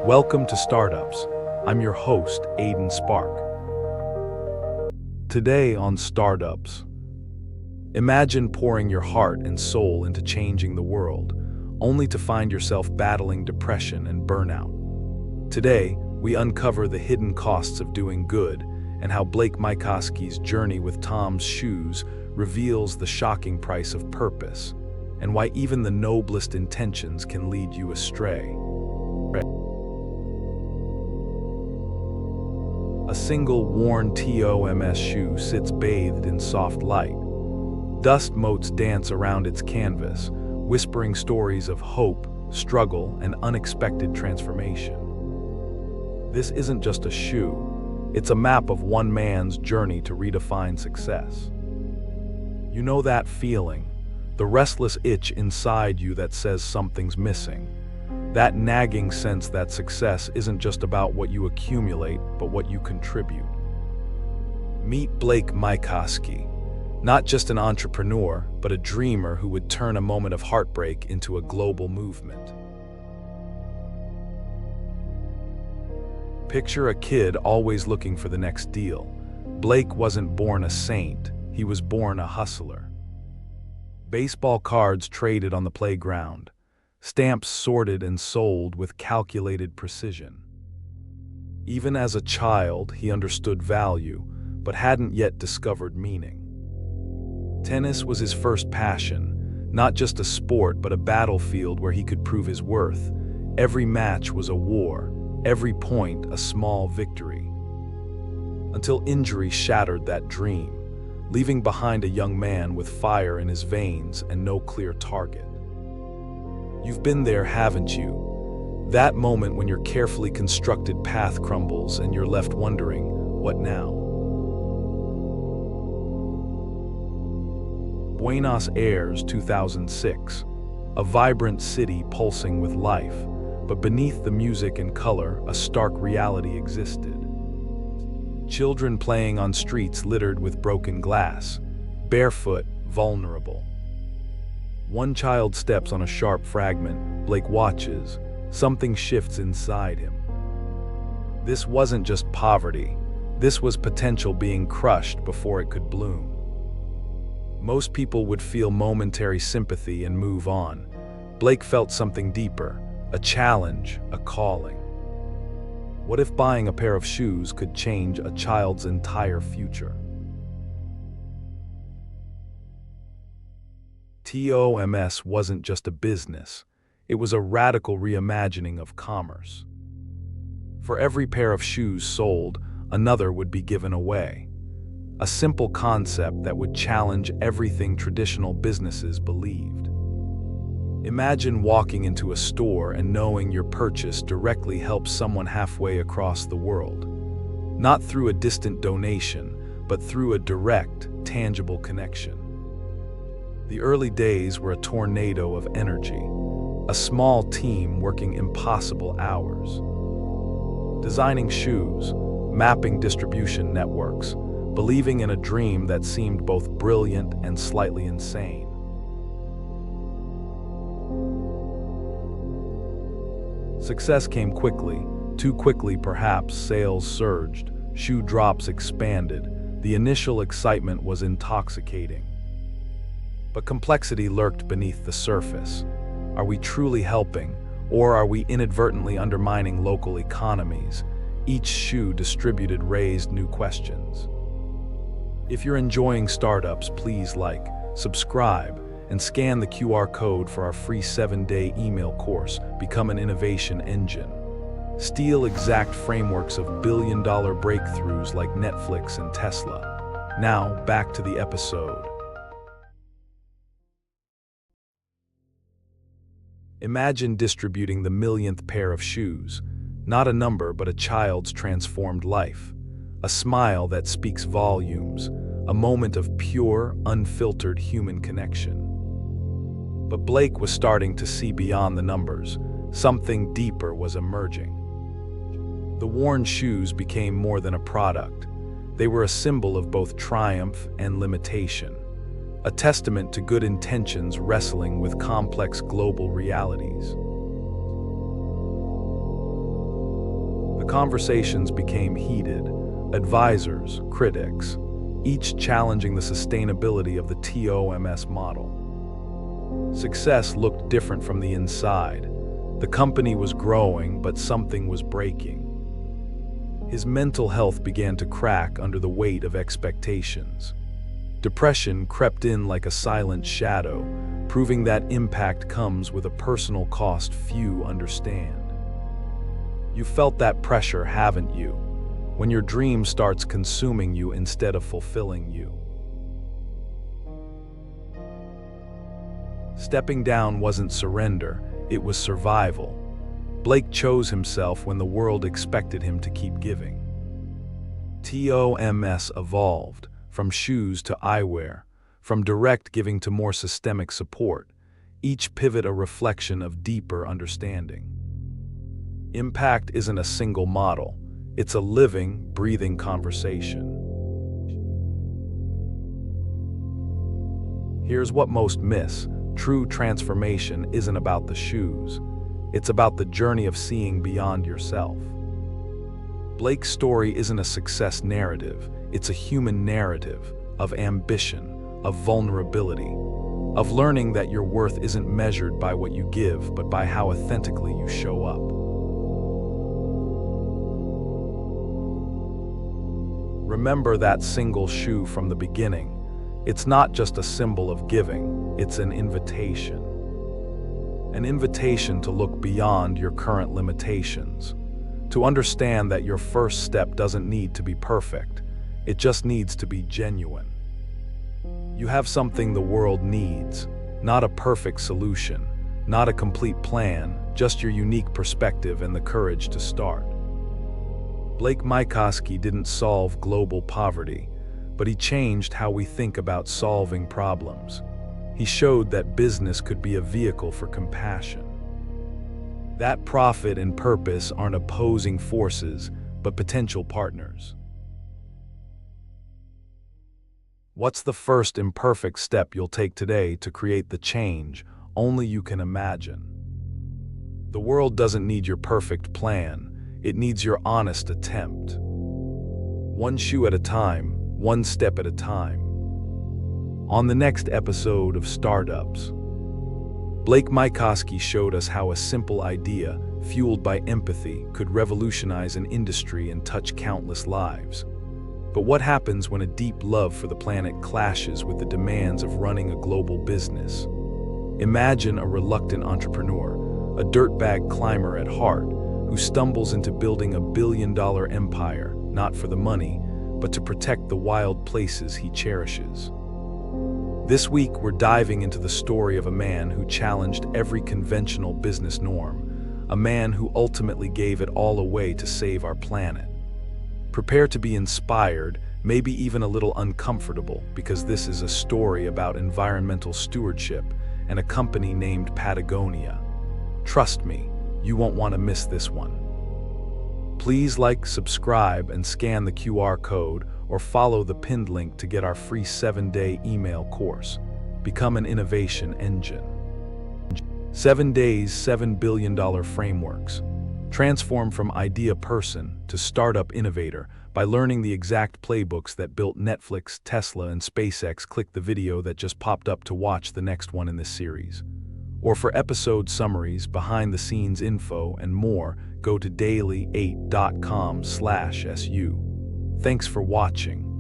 Welcome to Startups. I'm your host, Aiden Spark. Today on Startups, imagine pouring your heart and soul into changing the world, only to find yourself battling depression and burnout. Today, we uncover the hidden costs of doing good and how Blake Mycoskie's journey with Tom's shoes reveals the shocking price of purpose, and why even the noblest intentions can lead you astray. A single worn TOMS shoe sits bathed in soft light. Dust motes dance around its canvas, whispering stories of hope, struggle, and unexpected transformation. This isn't just a shoe, it's a map of one man's journey to redefine success. You know that feeling, the restless itch inside you that says something's missing. That nagging sense that success isn't just about what you accumulate, but what you contribute. Meet Blake Mycoskie, not just an entrepreneur, but a dreamer who would turn a moment of heartbreak into a global movement. Picture a kid always looking for the next deal. Blake wasn't born a saint, he was born a hustler. Baseball cards traded on the playground. Stamps sorted and sold with calculated precision. Even as a child, he understood value, but hadn't yet discovered meaning. Tennis was his first passion, not just a sport, but a battlefield where he could prove his worth. Every match was a war, every point a small victory. Until injury shattered that dream, leaving behind a young man with fire in his veins and no clear target. You've been there, haven't you? That moment when your carefully constructed path crumbles and you're left wondering, what now? Buenos Aires, 2006. A vibrant city pulsing with life, but beneath the music and color, a stark reality existed. Children playing on streets littered with broken glass, barefoot, vulnerable. One child steps on a sharp fragment. Blake watches. Something shifts inside him. This wasn't just poverty. This was potential being crushed before it could bloom. Most people would feel momentary sympathy and move on. Blake felt something deeper, a challenge, a calling. What if buying a pair of shoes could change a child's entire future? TOMS wasn't just a business, it was a radical reimagining of commerce. For every pair of shoes sold, another would be given away. A simple concept that would challenge everything traditional businesses believed. Imagine walking into a store and knowing your purchase directly helps someone halfway across the world. Not through a distant donation, but through a direct, tangible connection. The early days were a tornado of energy, a small team working impossible hours. Designing shoes, mapping distribution networks, believing in a dream that seemed both brilliant and slightly insane. Success came quickly, too quickly perhaps. Sales surged, shoe drops expanded. The initial excitement was intoxicating. But complexity lurked beneath the surface. Are we truly helping, or are we inadvertently undermining local economies? Each shoe distributed raised new questions. If you're enjoying Startups, please like, subscribe, and scan the QR code for our free 7-day email course, Become an Innovation Engine. Steal exact frameworks of billion-dollar breakthroughs like Netflix and Tesla. Now, back to the episode. Imagine distributing the millionth pair of shoes, not a number but a child's transformed life, a smile that speaks volumes, a moment of pure, unfiltered human connection. But Blake was starting to see beyond the numbers. Something deeper was emerging. The worn shoes became more than a product. They were a symbol of both triumph and limitation. A testament to good intentions wrestling with complex global realities. conversations became heated, advisors, critics, each challenging the sustainability of the TOMS model. Success looked different from the inside. The company was growing, but something was breaking. His mental health began to crack under the weight of expectations. Depression crept in like a silent shadow, proving that impact comes with a personal cost few understand. You felt that pressure, haven't you? When your dream starts consuming you instead of fulfilling you. Stepping down wasn't surrender, it was survival. Blake chose himself when the world expected him to keep giving. TOMS evolved, from shoes to eyewear, from direct giving to more systemic support, each pivot a reflection of deeper understanding. Impact isn't a single model, it's a living, breathing conversation. Here's what most miss: true transformation isn't about the shoes. It's about the journey of seeing beyond yourself. Blake's story isn't a success narrative, it's a human narrative of ambition, of vulnerability, of learning that your worth isn't measured by what you give, but by how authentically you show up. Remember that single shoe from the beginning. It's not just a symbol of giving, it's an invitation. An invitation to look beyond your current limitations, to understand that your first step doesn't need to be perfect, it just needs to be genuine. You have something the world needs, not a perfect solution, not a complete plan, just your unique perspective and the courage to start. Blake Mycoskie didn't solve global poverty, but he changed how we think about solving problems. He showed that business could be a vehicle for compassion. That profit and purpose aren't opposing forces, but potential partners. What's the first imperfect step you'll take today to create the change only you can imagine? The world doesn't need your perfect plan, it needs your honest attempt. One shoe at a time, one step at a time. On the next episode of Startups, Blake Mycoskie showed us how a simple idea, fueled by empathy, could revolutionize an industry and touch countless lives. But what happens when a deep love for the planet clashes with the demands of running a global business? Imagine a reluctant entrepreneur, a dirtbag climber at heart, who stumbles into building $1 billion empire, not for the money, but to protect the wild places he cherishes. This week, we're diving into the story of a man who challenged every conventional business norm, a man who ultimately gave it all away to save our planet. Prepare to be inspired, maybe even a little uncomfortable, because this is a story about environmental stewardship and a company named Patagonia. Trust me, you won't want to miss this one. Please like, subscribe, and scan the QR code or follow the pinned link to get our free 7-day email course. Become an innovation engine. 7 days, $7 billion frameworks. Transform from idea person to startup innovator by learning the exact playbooks that built Netflix, Tesla, and SpaceX. Click the video that just popped up to watch the next one in this series. Or for episode summaries, behind-the-scenes info, and more, go to daily8.com/su. Thanks for watching.